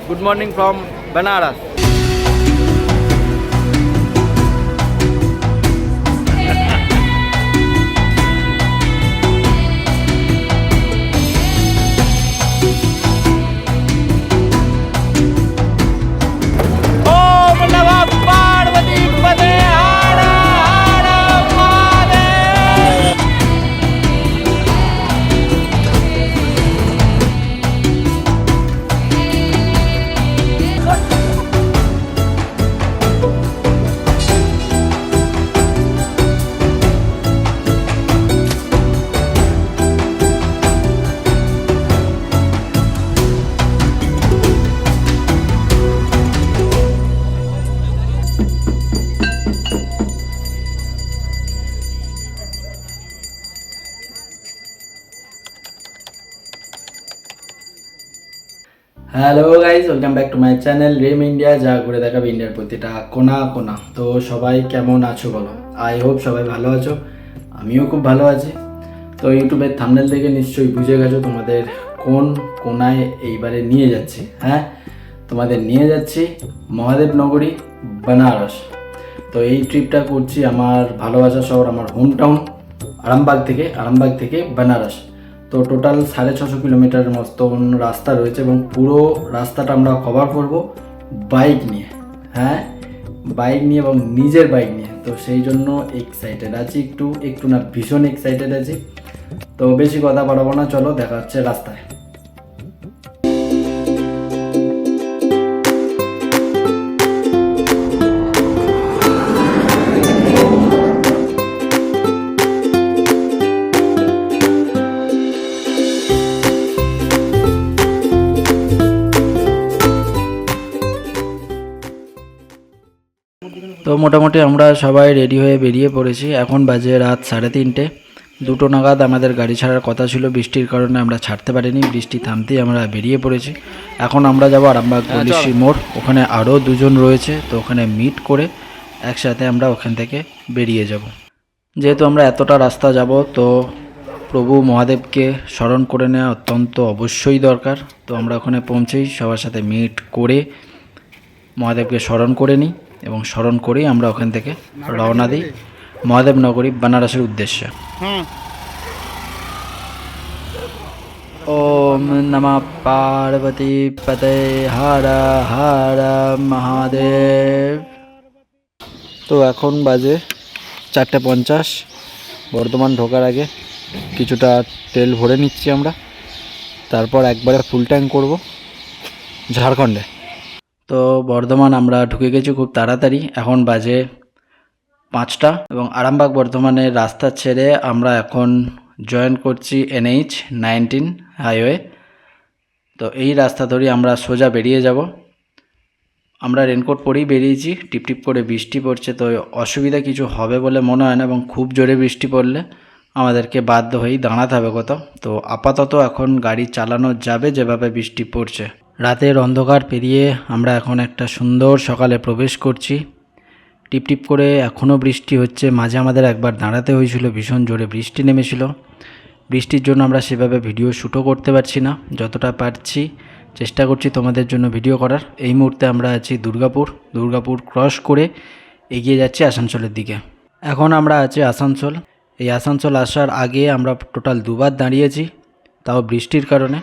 Good morning from Banaras. Om Namah Parvati Pate Hara Hara Mahadev. Hello guys, welcome back to my channel রেম India, যা ঘুরে দেখাবে ইন্ডিয়ার প্রতিটা কোনা কোনা। তো সবাই কেমন আছো বলো? আই হোপ সবাই ভালো আছো, আমিও খুব ভালো আছি। তো ইউটিউবের থাম্বনেল দেখে নিশ্চয়ই বুঝে গেছো তোমাদের কোন কোনায় এইবারে নিয়ে যাচ্ছি। হ্যাঁ, তোমাদের নিয়ে যাচ্ছি মহাদেব নগরী বেনারস। তো এই ট্রিপটা করছি আমার ভালোবাসা শহর, আমার হোম টাউন আরামবাগ থেকে বেনারস। তো টোটাল 650 কিলোমিটারের মতন রাস্তা রয়েছে এবং পুরো রাস্তাটা আমরা কভার করব বাইক নিয়ে। হ্যাঁ, বাইক নিয়ে এবং নিজের বাইক নিয়ে। তো সেই জন্য এক্সাইটেড আছি, একটু না ভীষণ এক্সাইটেড আছি। তো বেশি কথা বাড়াবো না, চলো দেখা হচ্ছে রাস্তায়। তো মোটামুটি আমরা সবাই রেডি হয়ে বেরিয়ে পড়েছি। এখন বাজে রাত 3:30, 2টো নাগাদ আমাদের গাড়ি ছাড়ার কথা ছিল। বৃষ্টির কারণে আমরা ছাড়তে পারিনি, বৃষ্টি থামতেই আমরা বেরিয়ে পড়েছি। এখন আমরা যাব আরামবাগ পলিশি মোড়, ওখানে আরও দুজন রয়েছে। তো ওখানে মিট করে একসাথে আমরা ওখান থেকে বেরিয়ে যাব। যেহেতু আমরা এতটা রাস্তা যাব, তো প্রভু মহাদেবকে স্মরণ করে নেওয়া অত্যন্ত অবশ্যই দরকার। তো আমরা ওখানে পৌঁছেই সবার সাথে মিট করে মহাদেবকে স্মরণ করে নিই এবং স্মরণ করেই আমরা ওখান থেকে রওনা দিই মহাদেব নগরী বেনারসের উদ্দেশ্যে। ওম নমঃ পার্বতী পতে হরা হরা মহাদেব। তো এখন বাজে 4:50। বর্ধমান ঢোকার আগে কিছুটা তেল ভরে নিচ্ছি আমরা, তারপর একবারে ফুল ট্যাঙ্ক করব ঝাড়খণ্ডে। তো বর্ধমান আমরা ঢুকে গেছি খুব তাড়াতাড়ি। এখন বাজে 5টা এবং আরামবাগ বর্ধমানের রাস্তা ছেড়ে আমরা এখন জয়েন করছি NH-19 হাইওয়ে। তো এই রাস্তা ধরেই আমরা সোজা বেরিয়ে যাব। আমরা রেনকোট পরেই বেরিয়েছি, টিপটিপ করে বৃষ্টি পড়ছে। তো অসুবিধা কিছু হবে বলে মনে হয় না, এবং খুব জোরে বৃষ্টি পড়লে আমাদেরকে বাধ্য হয়েই দাঁড়াতে হবে কোথাও। তো আপাতত এখন গাড়ি চালানো যাবে যেভাবে বৃষ্টি পড়ছে। রাতের অন্ধকার পেরিয়ে আমরা এখন একটা সুন্দর সকালে প্রবেশ করছি। টিপটিপ করে এখনও বৃষ্টি হচ্ছে, মাঝে আমাদের একবার দাঁড়াতে হয়েছিল, ভীষণ জোরে বৃষ্টি নেমেছিল। বৃষ্টির জন্য আমরা সেভাবে ভিডিও শ্যুটও করতে পারছি না, যতটা পারছি চেষ্টা করছি তোমাদের জন্য ভিডিও করার। এই মুহূর্তে আমরা আছি দুর্গাপুর ক্রস করে এগিয়ে যাচ্ছি আসানসোলের দিকে। এখন আমরা আছি আসানসোল। এই আসানসোল আসার আগে আমরা টোটাল 2বার দাঁড়িয়েছি, তাও বৃষ্টির কারণে।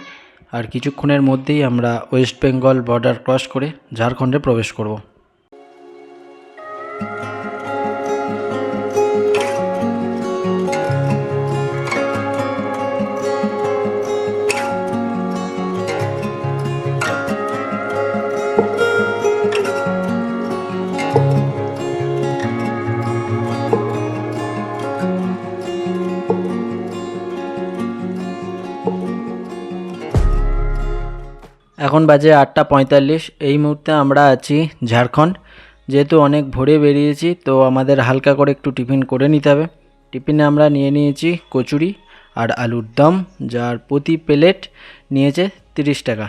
আর কিছুক্ষণের মধ্যেই আমরা ওয়েস্ট বেঙ্গল বর্ডার ক্রস করে ঝাড়খণ্ডে প্রবেশ করব। এখন বাজে 8:45। এই মুহূর্তে আমরা আছি ঝাড়খণ্ড। যেহেতু অনেক ভোরে বেরিয়েছি, তো আমাদের হালকা করে একটু টিফিন করে নিতে হবে। টিফিনে আমরা নিয়ে নিয়েছি কচুরি আর আলুর দম, যার প্রতি প্লেট নিয়েছে 30 টাকা।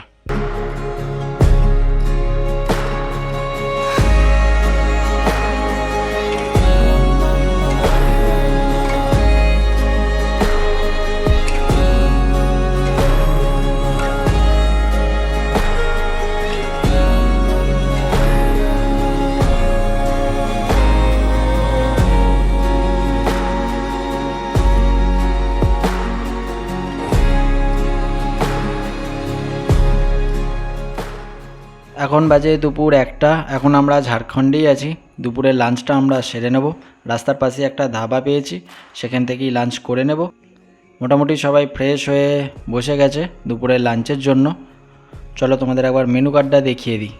এখন বাজে দুপুর 1টা। এখন আমরা ঝাড়খণ্ডেই আছি। দুপুরের লাঞ্চটা আমরা সেরে নেব। রাস্তার পাশে একটা ধাবা পেয়েছি, সেখান থেকেই লাঞ্চ করে নেব। মোটামুটি সবাই ফ্রেশ হয়ে বসে গেছে দুপুরের লাঞ্চের জন্য। চলো তোমাদের একবার মেনু কার্ডটা দেখিয়ে দিই।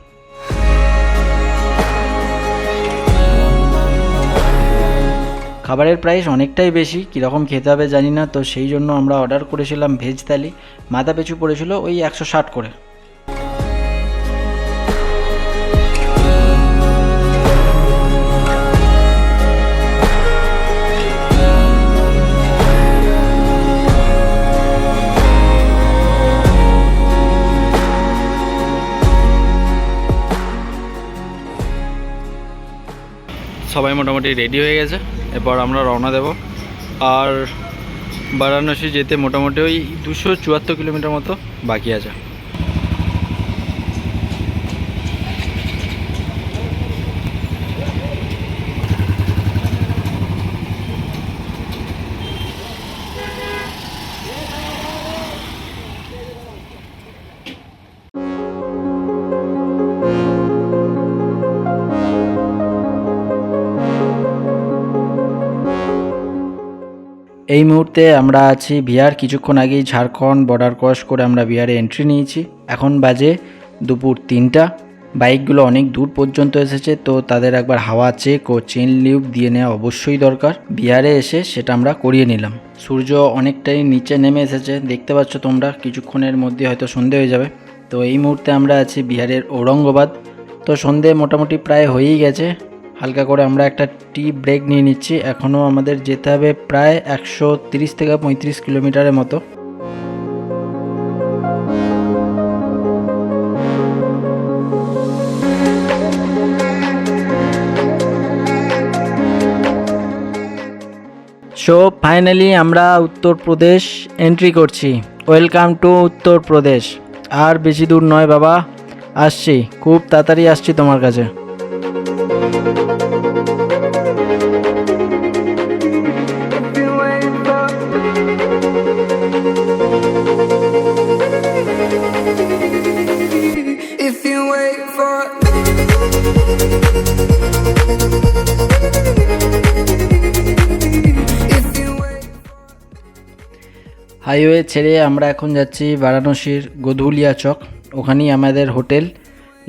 খাবারের প্রাইস অনেকটাই বেশি, কীরকম খেতে হবে জানি না, তো সেই জন্য আমরা অর্ডার করেছিলাম ভেজ থালি। মাথা পিছু পড়েছিল ওই 160 করে। সবাই মোটামুটি রেডি হয়ে গেছে, এরপর আমরা রওনা দেব। আর বারাণসী যেতে মোটামুটি ওই 274 কিলোমিটার মতো বাকি আছে। এই মুহূর্তে আমরা আছি বিহার। কিছুক্ষণ আগেই ঝাড়খণ্ড বর্ডার ক্রস করে আমরা বিহারে এন্ট্রি নিয়েছি। এখন বাজে দুপুর 3টা। বাইকগুলো অনেক দূর পর্যন্ত এসেছে, তো তাদের একবার হাওয়া চেক ও চেন লিউব দিয়ে নেওয়া অবশ্যই দরকার। বিহারে এসে সেটা আমরা করিয়ে নিলাম। সূর্য অনেকটাই নিচে নেমে এসেছে, দেখতে পাচ্ছ তোমরা। কিছুক্ষণের মধ্যে হয়তো সন্ধে হয়ে যাবে। তো এই মুহূর্তে আমরা আছি বিহারের ঔরঙ্গাবাদ। তো সন্ধে মোটামুটি প্রায় হয়েই গেছে। হালকা করে আমরা একটা টি ব্রেক নিয়ে নিচ্ছি। এখনও আমাদের যেতে হবে প্রায় 130 থেকে 35 কিলোমিটারের মতো। সো ফাইনালি আমরা উত্তরপ্রদেশ এন্ট্রি করছি। Welcome to Uttar Pradesh. আর বেশি দূর নয় বাবা, আসছি, খুব তাড়াতাড়ি আসছি তোমার কাছে। হাইওয়ে ছেড়ে আমরা এখন যাচ্ছি বারাণসীর গোধুলিয়া চক। ওখানেই আমাদের হোটেল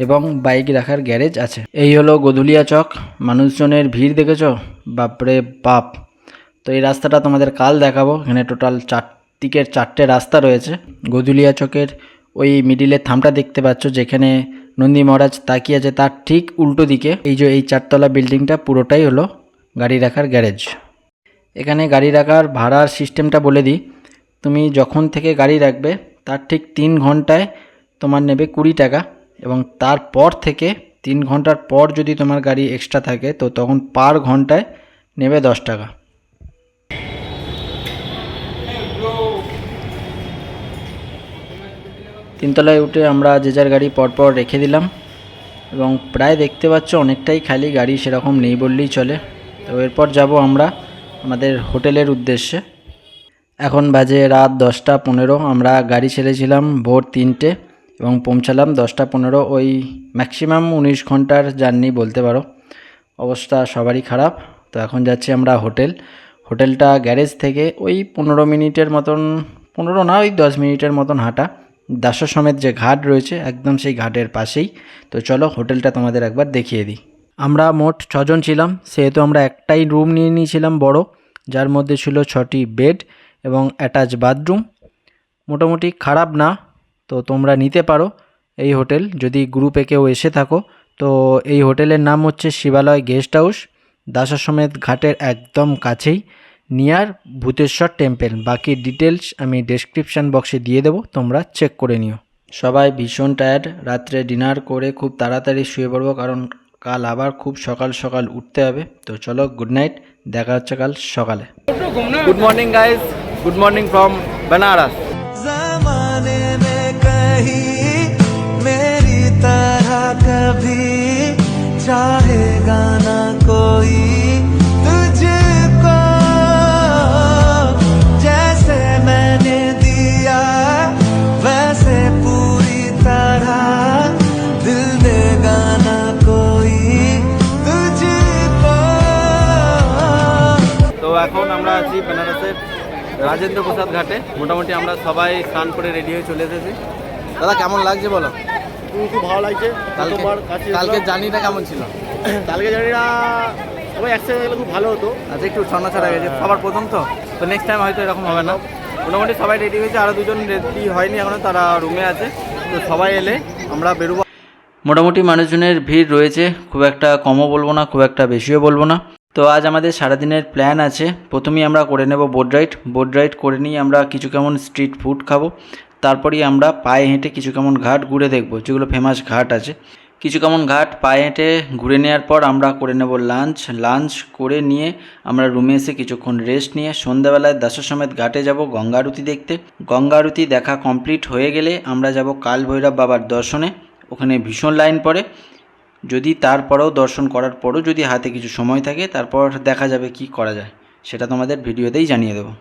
এবং বাইক রাখার গ্যারেজ আছে। এই হলো গোধুলিয়া চক। মানুষজনের ভিড় দেখেছ, বাপরে বাপ। তো এই রাস্তাটা তোমাদের কাল দেখাবো। এখানে টোটাল 4টে রাস্তা রয়েছে। গোধুলিয়া চকের ওই মিডিলের থামটা দেখতে পাচ্ছ, যেখানে নন্দী মহারাজ তাকিয়ে আছে, তার ঠিক উল্টো দিকে এই যে এই 4তলা বিল্ডিংটা পুরোটাই হলো গাড়ি রাখার গ্যারেজ। এখানে গাড়ি রাখার ভাড়ার সিস্টেমটা বলে দিই। তুমি যখন থেকে গাড়ি রাখবে তার ঠিক 3 ঘন্টায় তোমার নেবে 20 টাকা, এবং তারপর থেকে 3 ঘন্টার পর যদি তোমার গাড়ি এক্সট্রা থাকে তো তখন পার ঘন্টায় নেবে 10 টাকা। তিনতলায় উঠে আমরা যে যার গাড়ি পরপর রেখে দিলাম, এবং প্রায় দেখতে পাচ্ছ অনেকটাই খালি, গাড়ি সেরকম নেই বললেই চলে। তো এরপর যাব আমরা আমাদের হোটেলের উদ্দেশ্যে। এখন বাজে রাত 10টা 15। আমরা গাড়ি ছেড়েছিলাম ভোর 3টে এবং পৌঁছালাম 10টা 15। ওই ম্যাক্সিমাম 19 ঘন্টার জার্নি বলতে পারো। অবস্থা সবারই খারাপ। তো এখন যাচ্ছি আমরা হোটেলটা গ্যারেজ থেকে ওই 15 মিনিটের মতন, 15 না ওই 10 মিনিটের মতন হাঁটা। দাসসমেত যে ঘাট রয়েছে একদম সেই ঘাটের পাশেই। তো চলো হোটেলটা তোমাদের একবার দেখিয়ে দিই। আমরা মোট 6 জন ছিলাম, সেহেতু আমরা একটাই রুম নিয়ে নিয়েছিলাম বড়, যার মধ্যে ছিল 6টি বেড এবং অ্যাটাচ বাথরুম। মোটামুটি খারাপ না, তো তোমরা নিতে পারো এই হোটেল যদি গ্রুপে কেউ এসে থাকো। তো এই হোটেলের নাম হচ্ছে শিবালয় গেস্ট হাউস, দাসসমেত ঘাটের একদম কাছেই, নিয়ার ভূতেশ্বর টেম্পল। বাকি ডিটেলস আমি ডেসক্রিপশান বক্সে দিয়ে দেবো, তোমরা চেক করে নিও। সবাই ভীষণ টায়ার্ড, রাত্রে ডিনার করে খুব তাড়াতাড়ি শুয়ে পড়বো, কারণ কাল আবার খুব সকাল সকাল উঠতে হবে। তো চলো, গুড নাইট, দেখা হচ্ছে কাল সকালে। Good morning guys, good morning from Banaras. ज़माने में कहीं मेरी तरह कभी चाहेगा ना कोई तुझको, जैसे मैंने दिया वैसे पूरी तरह दिल এখন আমরা আছি বেনারসের রাজেন্দ্র প্রসাদ ঘাটে। মোটামুটি আমরা সবাই স্নান করে রেডি হয়ে চলে এসেছি। দাদা কেমন লাগছে বলো? খুব ভালো লাগছে। কালকে জার্নিটা কেমন ছিল? কালকে জানিনা সবাই একসাথে গেলে খুব ভালো হতো। আচ্ছা একটু ছন্না ছাড়া গেছে, সবার প্রথম তো নেক্সট টাইম হয়তো এরকম হবে না। মোটামুটি সবাই রেডি হয়েছে, আরও দুজন রেডি হয়নি এখনও, তারা রুমে আছে। তো সবাই এলে আমরা বেরোবো। মোটামুটি মানুষজনের ভিড় রয়েছে, খুব একটা কমও বলবো না, খুব একটা বেশিও বলবো না। তো আজ আমাদের সারাদিনের প্ল্যান আছে। প্রথমেই আমরা করে নেব বোট রাইড করে নিয়ে আমরা কিছু কেমন স্ট্রিট ফুড খাবো। তারপরেই আমরা পায়ে হেঁটে কিছু কেমন ঘাট ঘুরে দেখব, যেগুলো ফেমাস ঘাট আছে। কিছু কেমন ঘাট পায়ে হেঁটে ঘুরে নেওয়ার পর আমরা করে নেব লাঞ্চ করে নিয়ে আমরা রুমে এসে কিছুক্ষণ রেস্ট নিয়ে সন্ধ্যাবেলায় দাসসমেত ঘাটে যাব গঙ্গা আরতি দেখতে। গঙ্গা আরতি দেখা কমপ্লিট হয়ে গেলে আমরা যাব কাল ভৈরব বাবার দর্শনে। ওখানে ভীষণ লাইন পড়ে, যদি তারপরেও দর্শন করার পরও যদি হাতে কিছু সময় থাকে তারপর দেখা যাবে কি করা যায়, সেটা তোমাদের ভিডিওতেই জানিয়ে দেবো।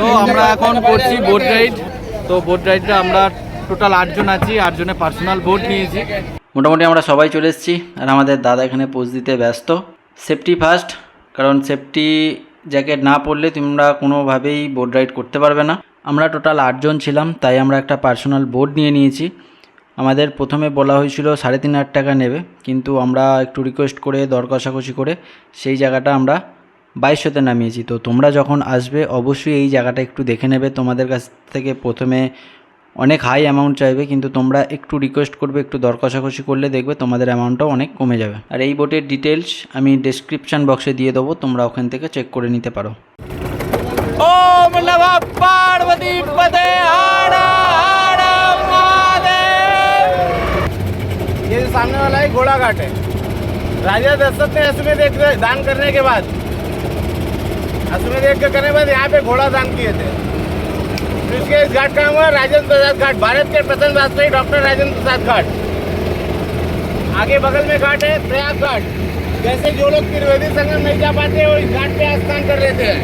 তো আমরা এখন করছি বোট রাইড। তো বোট রাইডটা আমরা টোটাল 8 জন আছি, 8 জনের পার্সোনাল বোট নিয়েছি। মোটামুটি আমরা সবাই চলে এসেছি আর আমাদের দাদা এখানে পোজ দিতে ব্যস্ত। সেফটি ফার্স্ট, কারণ সেফটি জ্যাকেট না পরলে তোমরা কোনোভাবেই বোট রাইড করতে পারবে না। আমরা টোটাল 8 জন ছিলাম, তাই আমরা একটা পার্সোনাল বোট নিয়ে নিয়েছি। আমাদের প্রথমে বলা হয়েছিল 3,500 টাকা নেবে, কিন্তু আমরা একটু রিকোয়েস্ট করে দর কষাকষি করে সেই জায়গাটা আমরা 2200-তে নামিয়েছি। তো তোমরা যখন আসবে অবশ্যই এই জায়গাটা একটু দেখে নেবে। তোমাদের কাছ থেকে প্রথমে অনেক হাই অ্যামাউন্ট চাইবে, কিন্তু তোমরা একটু রিকোয়েস্ট করবে, একটু দর কষাকষি করলে দেখবে তোমাদের অ্যামাউন্টটাও অনেক কমে যাবে। আর এই বোটের ডিটেলস আমি ডেসক্রিপশান বক্সে দিয়ে দেবো, তোমরা ওখান থেকে চেক করে নিতে পারো। ओम नमः पार्वती पते हर हर महादेव। ये जो सामने वाला है घोड़ा घाट है। राजा दशरथ ने अश्वमेध दान करने के बाद करने के बाद यहाँ पे घोड़ा दान किए थे। तो इसके इस घाट का नाम हुआ राजेंद्र प्रसाद घाट, भारत के प्रथम राष्ट्रपति डॉक्टर राजेंद्र प्रसाद घाट। आगे बगल में घाट है प्रयाग घाट। जैसे जो लोग त्रिवेदी संगम नहीं जा पाते वो इस घाट पे स्नान कर लेते हैं।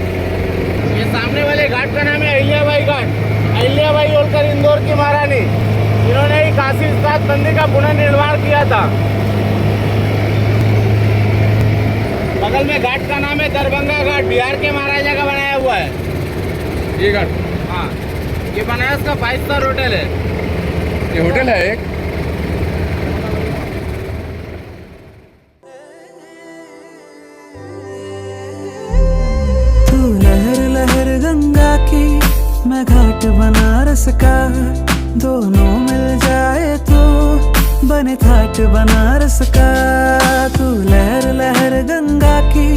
ये सामने वाले घाट का नाम है अहिल्याबाई घाट। अहिल्याबाई होलकर इंदौर की महारानी, इन्होंने ही काशी इस्पात मंदिर का पुनर्निर्माण किया था। बगल में घाट का नाम है दरभंगा घाट, बिहार के महाराजा का बनाया हुआ है ये घाट। हाँ, ये बनारस का 5 स्टार होटल है। ये होटल है एक। तू लहर लहर गंगा की, मैं घाट बनारस का, दोनों मिल जाए तो बने घाट बनारस का। तू लहर लहर गंगा की,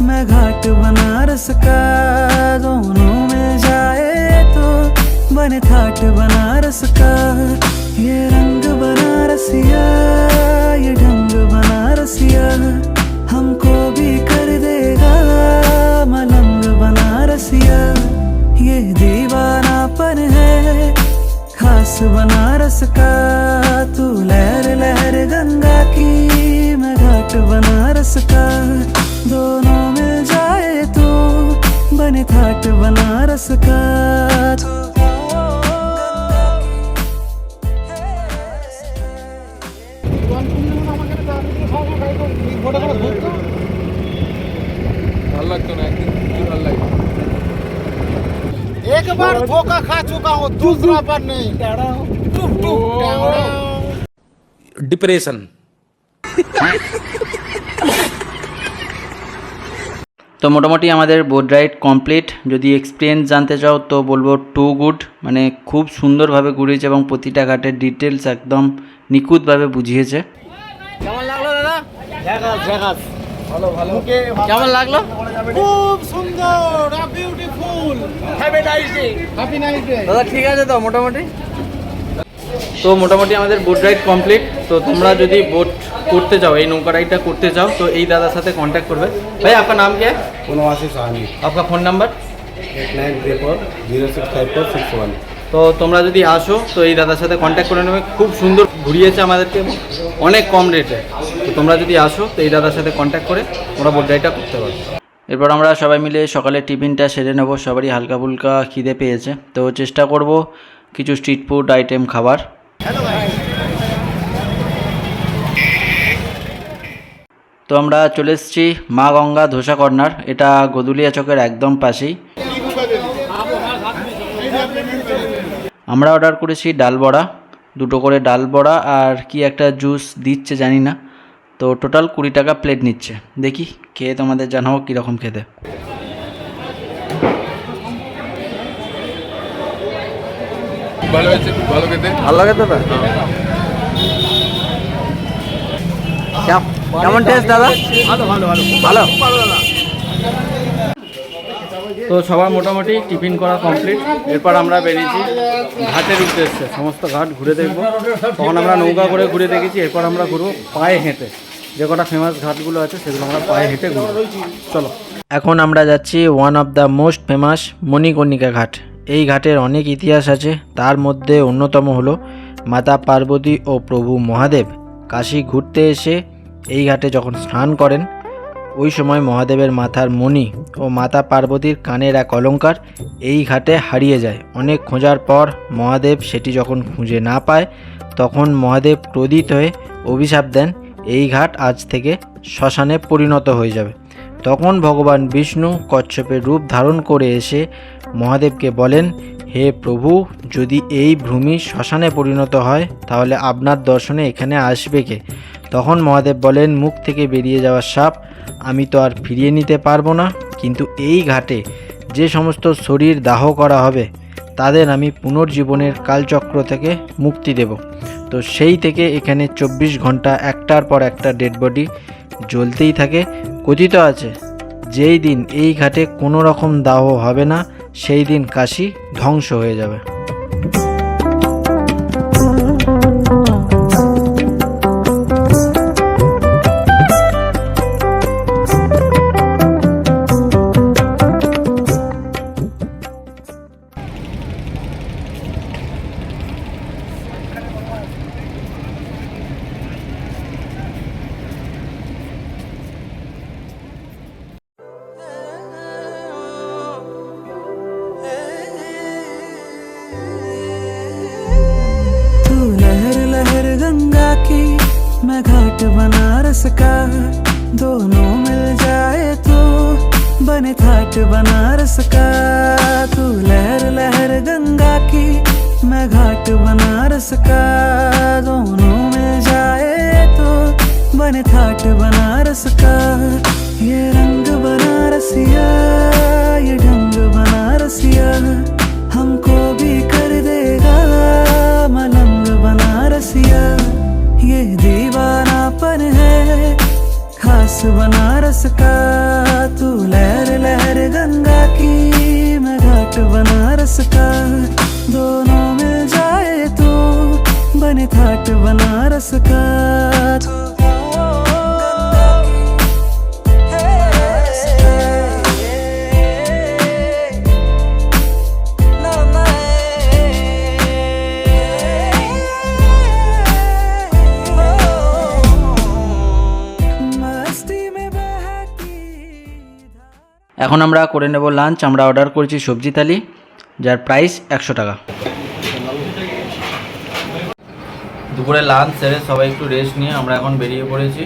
मैं घाट बनारस का, दोनों मिल जाए तो बने घाट बनारस का। ये रंग बनारसिया, ये ढंग बनारसिया, हमको भी कर देगा मलंग बनारसिया। ये दीवानापन है खास बनारस का। तू लहर लहर गंगा की, मैं घाट बनारस का, दोनों मिल जाए तो बने घाट बनारस का। ভালো লাগতো না, একদিন ভালো লাগতো। एक बार धोखा खा चुका हूँ, दूसरा बार नहीं। ডিপ্রেশন। তো মোটামুটি আমাদের বোট রাইড কমপ্লিট। যদি এক্সপিরিয়েন্স জানতে চাও তো বলবো টু গুড, মানে খুব সুন্দরভাবে ঘুরিয়েছে এবং প্রতিটা ঘাটের ডিটেলস একদম নিখুঁতভাবে বুঝিয়েছে। কেমন লাগলো দাদা? ঝাকাস ভালো ভালো। কেমন লাগলো? খুব সুন্দর, beautiful. Have a nice day. Happy nice day. দাদা ঠিক আছে তো মোটামুটি? তো মোটামুটি আমাদের বোট রাইড কমপ্লিট। তো তোমরা যদি বোট করতে চাও, এই নৌকা রাইডটা করতে চাও তো এই দাদার সাথে कांटेक्ट করবে। भाई आपका नाम क्या है? बनवासी साहनी। आपका फ़ोन नंबर? 8934065461। তো তোমরা যদি আসো তো এই দাদার সাথে কন্ট্যাক্ট করে নেবে। খুব সুন্দর ঘুরিয়েছে আমাদেরকে অনেক কম রেটে। তো তোমরা যদি আসো তো এই দাদার সাথে কন্ট্যাক্ট করে তোমরা বোট রাইডটা করতে পারো। এরপর আমরা সবাই মিলে সকালে টিফিনটা সেরে নেব। সবারই হালকা ফুলকা খিদে পেয়েছে, তো চেষ্টা করব কিছু স্ট্রিট ফুড আইটেম খাবার। তো আমরা চলে এসেছি মা গঙ্গা ধোসা কর্নার, এটা গদুলিয়া চকের একদম পাশেই। আমরা অর্ডার করেছি ডাল বড়া, 2টো করে ডাল বড়া আর কি একটা জুস দিচ্ছে জানি না। তো টোটাল 20 টাকা প্লেট নিচ্ছে। দেখি খেয়ে তোমাদের জানাবো কীরকম খেতে। ভালো হয়েছে, খুব ভালো খেতে। ভালো লাগে দাদা? কেমন টেস্ট দাদা? ভালো। তো সবার মোটামুটি টিফিন করা কমপ্লিট। এরপর আমরা বেরিয়েছি ঘাটের উদ্দেশ্যে, সমস্ত ঘাট ঘুরে দেখব। তখন আমরা নৌকা করে ঘুরে দেখেছি, এরপর আমরা ঘুরবো পায়ে হেঁটে। যে কটা ফেমাস ঘাটগুলো আছে সেগুলো আমরা পায়ে হেঁটে ঘুরবো। চলো। এখন আমরা যাচ্ছি one of the most famous Manikarnika ঘাট। এই ঘাটের অনেক ইতিহাস আছে, তার মধ্যে অন্যতম হলো মাতা পার্বতী ও প্রভু মহাদেব কাশী ঘুরতে এসে এই ঘাটে যখন স্নান করেন, ওই সময় মহাদেবের মাথার মণি ও মাতা পার্বতীর কানের এক অলংকার এই ঘাটে হারিয়ে যায়। অনেক খোঁজার পর মহাদেব সেটি যখন খুঁজে না পায়, তখন মহাদেব ক্রোধিত হয়ে অভিশাপ দেন এই ঘাট আজ থেকে শ্মশানে পরিণত হয়ে যাবে। তখন ভগবান বিষ্ণু কচ্ছপের রূপ ধারণ করে এসে মহাদেবকে বলেন, হে প্রভু, যদি এই ভূমি শ্মশানে পরিণত হয় তাহলে আপনার দর্শনে এখানে আসবে কে? তখন মহাদেব বলেন, মুখ থেকে বেরিয়ে যাওয়া সাপ আমি তো আর ফিরিয়ে নিতে পারবো না, কিন্তু এই ঘাটে যে সমস্ত শরীর দাহ করা হবে তাদের আমি পুনর্জীবনের কালচক্র থেকে মুক্তি দেব। তো সেই থেকে এখানে 24 ঘন্টা একটার পর একটা ডেড বডি জ্বলতেই থাকে। কথিত আছে যেই দিন এই ঘাটে কোনো রকম দাহ হবে না, সেই দিন কাশী ধ্বংস হয়ে যাবে। तू लहर लहर गंगा की, मैं घाट बनारस का, दोनों मिल जाए तो बने थाट बनारस का। तू लहर लहर गंगा की, मैं घाट बनारस का, दोनों मिल जाए तो बने थाट बनारस का। ये रंग बनारसिया, ये ढंग बनारसिया, हमको भी कर देगा मलंग बनारसिया। ये दीवानापन है खास बनारस का। तू लहर लहर गंगा की, मैं घाट बनारस का, दोनों मिल जाए तो बने थाट बनारस का। এখন আমরা করে নেব লাঞ্চ। আমরা অর্ডার করেছি সবজি থালি, যার প্রাইস 100 টাকা। দুপুরে লাঞ্চ সেরে সবাই একটু রেস্ট নিয়ে আমরা এখন বেরিয়ে পড়েছি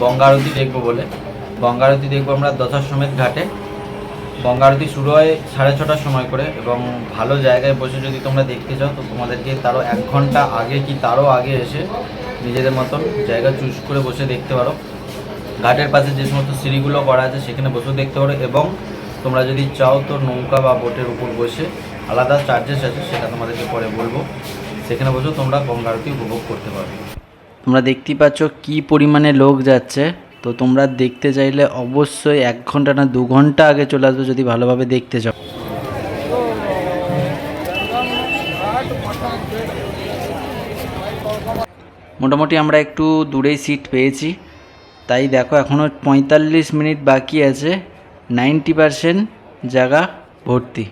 গঙ্গা আরতি দেখবো বলে। গঙ্গা আরতি দেখবো আমরা দশাশ্বমেধ ঘাটে। গঙ্গা আরতি শুরু হয় 6:30টার সময় করে, এবং ভালো জায়গায় বসে যদি তোমরা দেখতে চাও তো তোমাদেরকে তারও 1 ঘন্টা আগে কি তারও আগে এসে নিজেদের মতন জায়গা চুজ করে বসে দেখতে পারো। ঘাটের পাশে যে সমস্ত সিঁড়িগুলো করা আছে সেখানে বসেও দেখতে পারো, এবং তোমরা যদি চাও তো নৌকা বা বোটের উপর বসে আলাদা চার্জেস আছে, সেটা তোমাদেরকে পরে বলবো, সেখানে বসেও তোমরা গঙ্গা আরতি উপভোগ করতে পারবে। তোমরা দেখতেই পাচ্ছ কি পরিমাণে লোক যাচ্ছে। তো তোমরা দেখতে চাইলে অবশ্যই 1 ঘন্টা না 2 ঘন্টা আগে চলে আসবে যদি ভালোভাবে দেখতে চাও। মোটামুটি আমরা একটু দূরেই সিট পেয়েছি, তাই দেখো এখনও 45 মিনিট বাকি আছে, 90% জায়গা ভর্তি।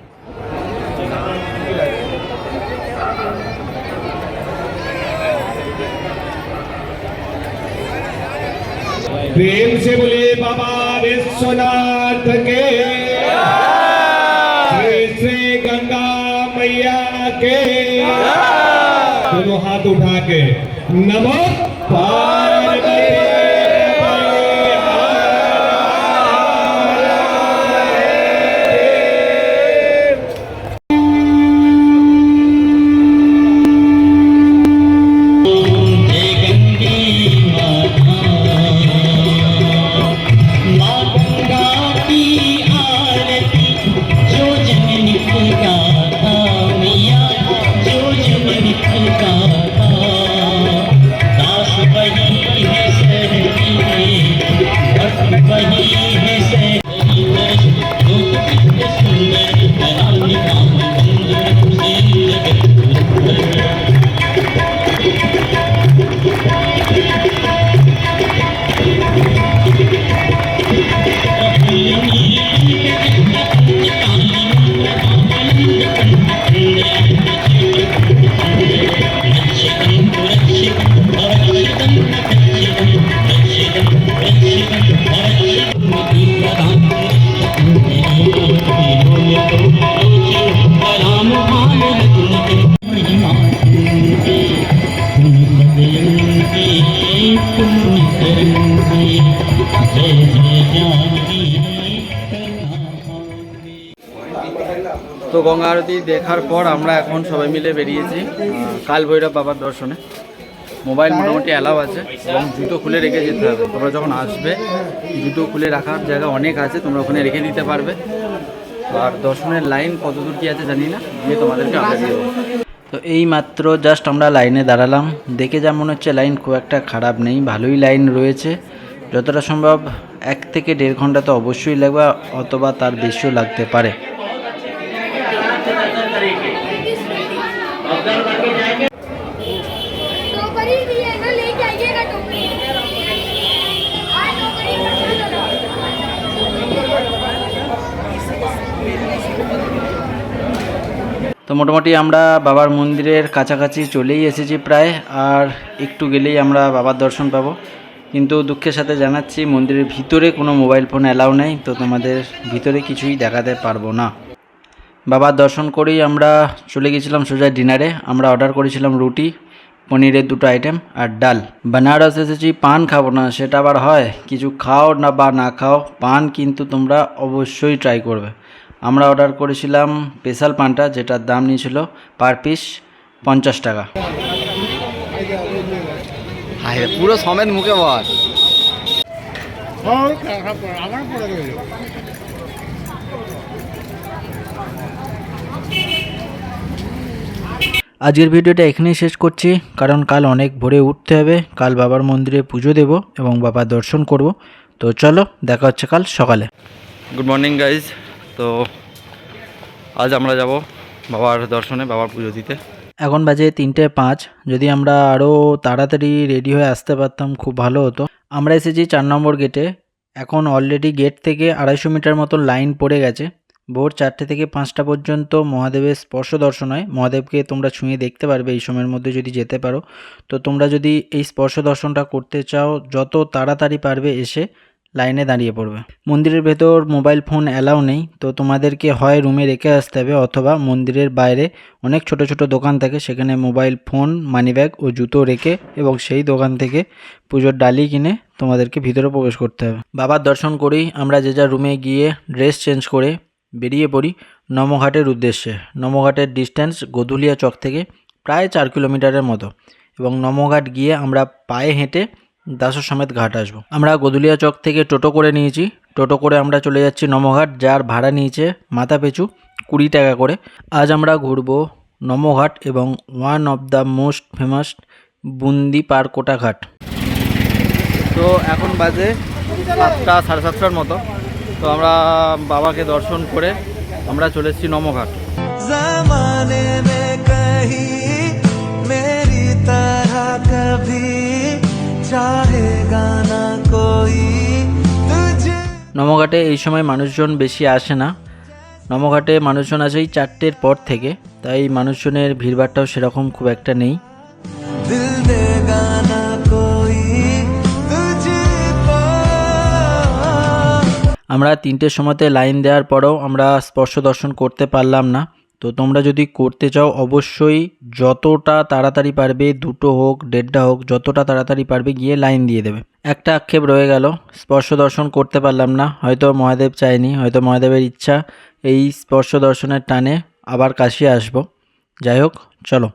प्रेम से बोले बाबा विश्वनाथ के, श्री गंगा मैया के। दोनों हाथ उठा के नमो पार्वती। তো গঙ্গা আরতি দেখার পর আমরা এখন সবাই মিলে বেরিয়েছি কাল ভৈরব বাবার দর্শনে। মোবাইল মোটামুটি অ্যালাউ আছে এবং জুতো খুলে রেখে যেতে হবে। তোমরা যখন আসবে জুতো খুলে রাখার জায়গা অনেক আছে, তোমরা ওখানে রেখে দিতে পারবে। আর দর্শনের লাইন কত দূর কী আছে জানি না, গিয়ে তোমাদেরকে আপডেট দেবো। তো এই মাত্র জাস্ট আমরা লাইনে দাঁড়ালাম, দেখে যা মনে হচ্ছে লাইন খুব একটা খারাপ নেই, ভালোই লাইন রয়েছে। যতটা সম্ভব 1 থেকে 1.5 ঘন্টা তো অবশ্যই লাগবে, অথবা তার বেশিও লাগতে পারে। टोकरी भी है ना, लेके आइएगा टोकरी। हाँ, टोकरी তো মোটামুটি আমরা বাবার মন্দিরের কাছাকাছি চলেই এসেছি প্রায়, আর একটু গেলেই আমরা বাবার দর্শন পাবো। কিন্তু দুঃখের সাথে জানাচ্ছি মন্দিরের ভিতরে কোনো মোবাইল ফোন অ্যালাউ নেই, তো তোমাদের ভিতরে কিছুই দেখাতে পারবো না। বাবার দর্শন করেই আমরা চলে গেছিলাম সোজা ডিনারে। আমরা অর্ডার করেছিলাম রুটি, পনিরের 2টো আইটেম আর ডাল। বেনারস এসেছি, পান খাবো না সেটা আবার হয়? কিছু খাও না বা না খাও, পান কিন্তু তোমরা অবশ্যই ট্রাই করবে। আমরা অর্ডার করেছিলাম স্পেশাল পানটা, যেটার দাম নিয়েছিল পার পিস 50 টাকা। হায় পুরো সমেত মুখে বল। আজকের ভিডিওটা এখানেই শেষ করছি, কারণ কাল অনেক ভোরে উঠতে হবে। কাল বাবার মন্দিরে পুজো দেব এবং বাবার দর্শন করব। তো চলো, দেখা হচ্ছে কাল সকালে। Good morning guys. তো আজ আমরা যাব বাবার দর্শনে, বাবার পুজো দিতে। এখন বাজে 3:05। যদি আমরা আরও তাড়াতাড়ি রেডি হয়ে আসতে পারতাম খুব ভালো হতো। আমরা এসেছি 4 নম্বর গেটে। এখন অলরেডি গেট থেকে 250 মিটার মতো লাইন পড়ে গেছে। ভোর 4টে থেকে 5টা পর্যন্ত মহাদেবের স্পর্শ দর্শন হয়। মহাদেবকে তোমরা ছুঁয়ে দেখতে পারবে এই সময়ের মধ্যে যদি যেতে পারো। তো তোমরা যদি এই স্পর্শ দর্শনটা করতে চাও, যত তাড়াতাড়ি পারবে এসে লাইনে দাঁড়িয়ে পড়বে। মন্দিরের ভেতর মোবাইল ফোন অ্যালাউ নেই, তো তোমাদেরকে হয় রুমে রেখে আসতে হবে, অথবা মন্দিরের বাইরে অনেক ছোট ছোট দোকান থাকে, সেখানে মোবাইল ফোন, মানিব্যাগ ও জুতো রেখে এবং সেই দোকান থেকে পুজোর ডালি কিনে তোমাদেরকে ভিতরে প্রবেশ করতে হবে। বাবার দর্শন করেই আমরা যে যার রুমে গিয়ে ড্রেস চেঞ্জ করে বেরিয়ে পড়ি নমঘাটের উদ্দেশ্যে। নমঘাটের ডিস্ট্যান্স গধুলিয়া চক থেকে প্রায় 4 কিলোমিটারের মতো, এবং নমঘাট গিয়ে আমরা পায়ে হেঁটে দাসসমেত ঘাট আসবো। আমরা গদুলিয়া চক থেকে টোটো করে নিয়েছি। টোটো করে আমরা চলে যাচ্ছি নমঘাট, যার ভাড়া নিয়েছে মাথা পিছু 20 টাকা করে। আজ আমরা ঘুরবো নমঘাট এবং one of the most famous Bundi পারকোটা ঘাট। তো এখন বাজে 7টা, 7:30টার মতো। তো আমরা বাবাকে দর্শন করে আমরা চলে এসেছি নমঘাট। ज़माने में कहीं मेरी तरह कभी चाहेगा ना कोई तुझे। নমঘাটে এই সময় মানুষজন বেশি আসে না। নমঘাটে মানুষজন আসে এই 4টের পর থেকে, তাই মানুষজনের ভিড়ভাড়টাও সেরকম খুব একটা নেই। दिल देगा ना कोई तुझको। আমরা 3টের সময়তে লাইন দেওয়ার পরেও আমরা স্পর্শ দর্শন করতে পারলাম না। তো তোমরা যদি করতে চাও অবশ্যই যতটা তাড়াতাড়ি পারবে, 2টো হোক 1.5টা হোক, যতটা তাড়াতাড়ি পারবে গিয়ে লাইন দিয়ে দেবে। একটা আক্ষেপ রয়ে গেল, স্পর্শ দর্শন করতে পারলাম না। হয়তো মহাদেব চায়নি, হয়তো মহাদেবের ইচ্ছা এই স্পর্শ দর্শনের টানে আবার কাশি আসবো। যাই হোক, চলো।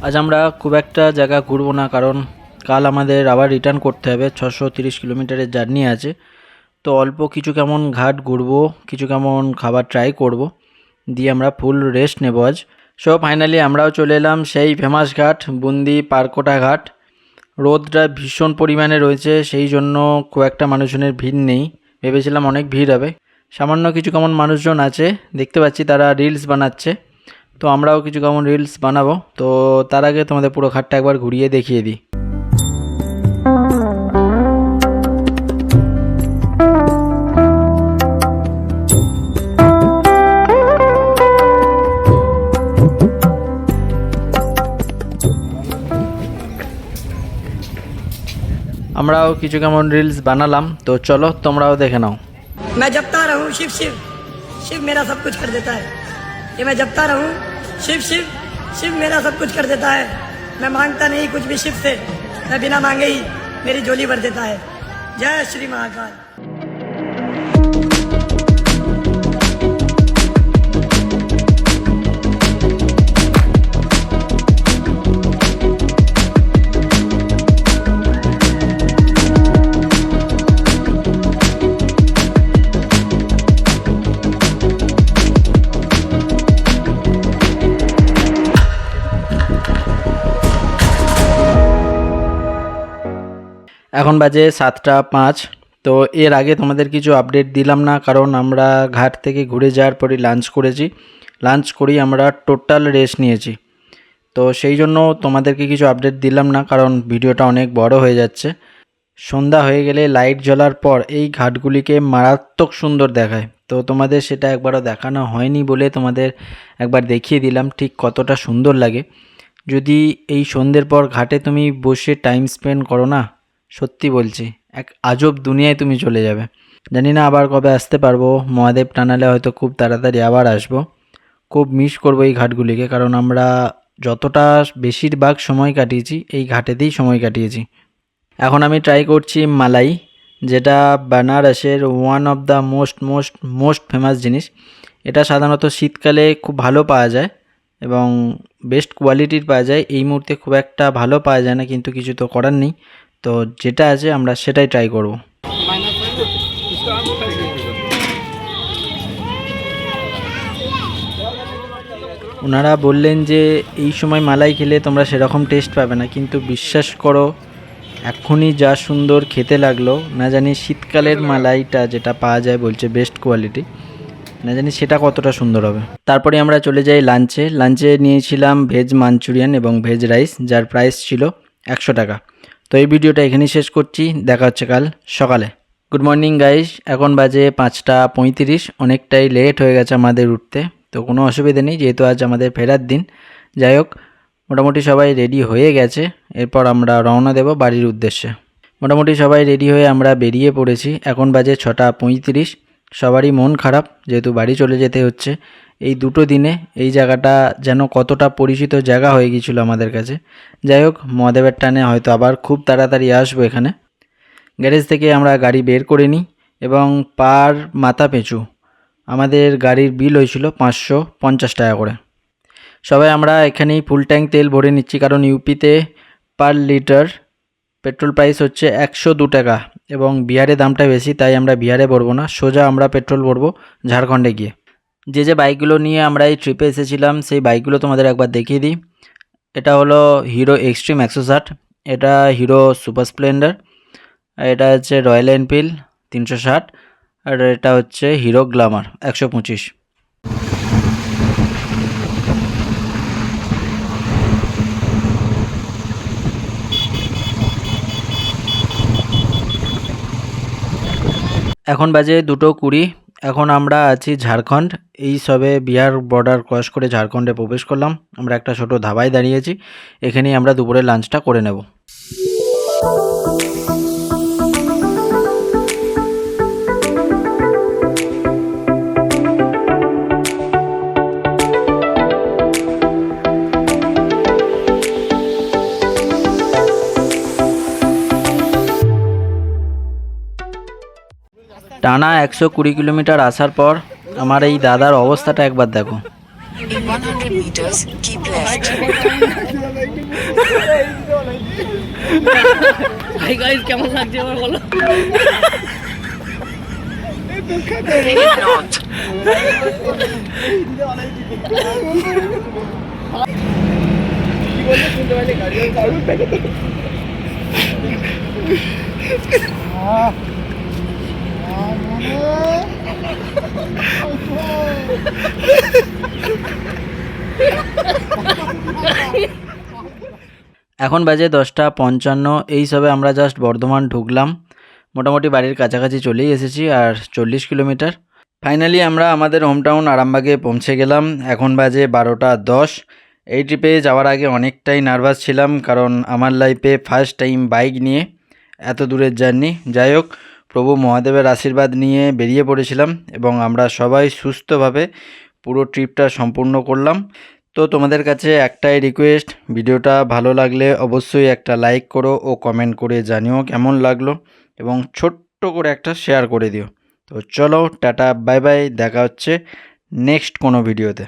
আজ আমরা খুব একটা জায়গা ঘুরবো না, কারণ কাল আমাদের আবার রিটার্ন করতে হবে। 630 কিলোমিটারের জার্নি আছে। তো অল্প কিছু কেমন ঘাট ঘুরবো, কিছু কেমন খাবার ট্রাই করব, দিয়ে আমরা ফুল রেস্ট নেব আজ। সো ফাইনালি আমরাও চলে এলাম সেই ফেমাস ঘাট বুন্দি পারকোটা ঘাট। রোদটা ভীষণ পরিমাণে রয়েছে, সেই জন্য খুব একটা মানুষজনের ভিড় নেই। ভেবেছিলাম অনেক ভিড় হবে। সামান্য কিছু কেমন মানুষজন আছে, দেখতে পাচ্ছি তারা রিলস বানাচ্ছে। তো আমরাও কিছু কেমন রিলস বানাবো। তো তার আগে তোমাদের পুরো ঘাটটা একবার ঘুরিয়ে দেখিয়ে দিই। আমরাও কিছু কেমন রিলস বানালাম। তো চলো তোমরাও দেখে নাও। मैं जपता रहूं शिव शिव, शिव मेरा सब कुछ कर देता है। ये मैं जपता रहूं शिव शिव, शिव मेरा सब कुछ कर देता है। मैं मांगता नहीं कुछ भी शिव से, मैं बिना मांगे ही मेरी झोली भर देता है। जय श्री महाकाल। এখন বাজে 7টা 5। তো এর আগে তোমাদের কিছু আপডেট দিলাম না, কারণ আমরা ঘাট থেকে ঘুরে যাওয়ার পরই লাঞ্চ করেছি। লাঞ্চ করেই আমরা টোটাল রেস্ট নিয়েছি। তো সেই জন্য তোমাদেরকে কিছু আপডেট দিলাম না, কারণ ভিডিওটা অনেক বড় হয়ে যাচ্ছে। সন্ধ্যা হয়ে গেলে লাইট জ্বলার পর এই ঘাটগুলিকে মারাত্মক সুন্দর দেখায়। তো তোমাদের সেটা একবারও দেখানো হয়নি বলে তোমাদের একবার দেখিয়ে দিলাম ঠিক কতটা সুন্দর লাগে। যদি এই সন্ধ্যের পর ঘাটে তুমি বসে টাইম স্পেন্ড করো না, সত্যি বলছি এক আজব দুনিয়ায় তুমি চলে যাবে। জানি না আবার কবে আসতে পারবো, মহাদেব টানালে হয়তো খুব তাড়াতাড়ি আবার আসবো। খুব মিস করবো এই ঘাটগুলিকে, কারণ আমরা যতটা বেশিরভাগ সময় কাটিয়েছি এই ঘাটেতেই সময় কাটিয়েছি। এখন আমি ট্রাই করছি মালাই, যেটা বেনারসের one of the most famous জিনিস। এটা সাধারণত শীতকালে খুব ভালো পাওয়া যায় এবং বেস্ট কোয়ালিটির পাওয়া যায়। এই মুহূর্তে খুব একটা ভালো পাওয়া যায় না, কিন্তু কিছু তো করার নেই। তো যেটা আছে আমরা সেটাই ট্রাই করব। ওনারা বললেন যে এই সময় মালাই খেলে তোমরা সেরকম টেস্ট পাবে না, কিন্তু বিশ্বাস করো এখনই যা সুন্দর খেতে লাগলো। না জানি শীতকালের মালাইটা যেটা পাওয়া যায় বলছে বেস্ট কোয়ালিটি, না জানি সেটা কতটা সুন্দর হবে। তারপরে আমরা চলে যাই লাঞ্চে। লাঞ্চে নিয়েছিলাম ভেজ মাঞ্চুরিয়ান এবং ভেজ রাইস, যার প্রাইস ছিল 100 টাকা। তো এই ভিডিওটা এখানেই শেষ করছি, দেখা হচ্ছে কাল সকালে। গুড মর্নিং গাইস, এখন বাজে 5টা 35। অনেকটাই লেট হয়ে গেছে আমাদের উঠতে, তো কোনো অসুবিধা নেই যেহেতু আজ আমাদের ফেরার দিন। যাই হোক, মোটামুটি সবাই রেডি হয়ে গেছে। এরপর আমরা রওনা দেব বাড়ির উদ্দেশ্যে। মোটামুটি সবাই রেডি হয়ে আমরা বেরিয়ে পড়েছি। এখন বাজে 6টা 35। সবারই মন খারাপ যেহেতু বাড়ি চলে যেতে হচ্ছে। এই দুটো দিনে এই জায়গাটা যেন কতটা পরিচিত জায়গা হয়ে গিয়েছিল আমাদের কাছে। যাই হোক, মহাদেবের টানে হয়তো আবার খুব তাড়াতাড়ি আসবো এখানে। গ্যারেজ থেকে আমরা গাড়ি বের করে নিই এবং পার মাথা পিছু আমাদের গাড়ির বিল হয়েছিল 550 টাকা করে। সবাই আমরা এখানেই ফুল ট্যাঙ্ক তেল ভরে নিচ্ছি, কারণ ইউপিতে পার লিটার পেট্রোল প্রাইস হচ্ছে 102 টাকা এবং বিহারে দামটা বেশি, তাই আমরা বিহারে ভরবো না, সোজা আমরা পেট্রোল ভরবো ঝাড়খণ্ডে গিয়ে। যে বাইকগুলো নিয়ে আমরা এই ট্রিপে এসেছিলাম সেই বাইকগুলো তোমাদের একবার দেখিয়ে দিই। এটা হলো হিরো এক্সট্রিম 160, এটা হিরো সুপার স্প্লেন্ডার, এটা হচ্ছে রয়্যাল এনফিল্ড 360, আর এটা হচ্ছে হিরো গ্ল্যামার 125। এখন বাজে 2:20। এখন আমরা আছি ঝাড়খণ্ড। এই সবে বিহার বর্ডার ক্রস করে ঝাড়খণ্ডে প্রবেশ করলাম। আমরা একটা ছোট ধাবায় দাঁড়িয়েছি, এখানেই আমরা দুপুরে লাঞ্চটা করে নেব। টানা 120 কিলোমিটার আসার পর আমার এই দাদার অবস্থাটা একবার দেখো। In 100 meters, keep left. Hi guys, কেমন লাগছে এবার বলো? Head north. এখন বাজে 10টা 55। এই সবে আমরা জাস্ট বর্ধমান ঢুকলাম, মোটামুটি বাড়ির কাছাকাছি চলেই এসেছি আর 40 কিলোমিটার। ফাইনালি আমরা আমাদের হোমটাউন আরামবাগে পৌঁছে গেলাম। এখন বাজে 12টা 10। এই ট্রিপে যাওয়ার আগে অনেকটাই নার্ভাস ছিলাম, কারণ আমার লাইফে ফার্স্ট টাইম বাইক নিয়ে এত দূরের জার্নি। যাই হোক, প্রভু মহাদেবের আশীর্বাদ নিয়ে বেরিয়ে পড়েছিলাম এবং আমরা সবাই সুস্থভাবে পুরো ট্রিপটা সম্পূর্ণ করলাম। তো তোমাদের কাছে একটাই রিকোয়েস্ট, ভিডিওটা ভালো লাগলে অবশ্যই একটা লাইক করো ও কমেন্ট করে জানিও কেমন লাগলো, এবং ছোট্ট করে একটা শেয়ার করে দিও। তো চলো টাটা বাই বাই, দেখা হচ্ছে নেক্সট কোনো ভিডিওতে।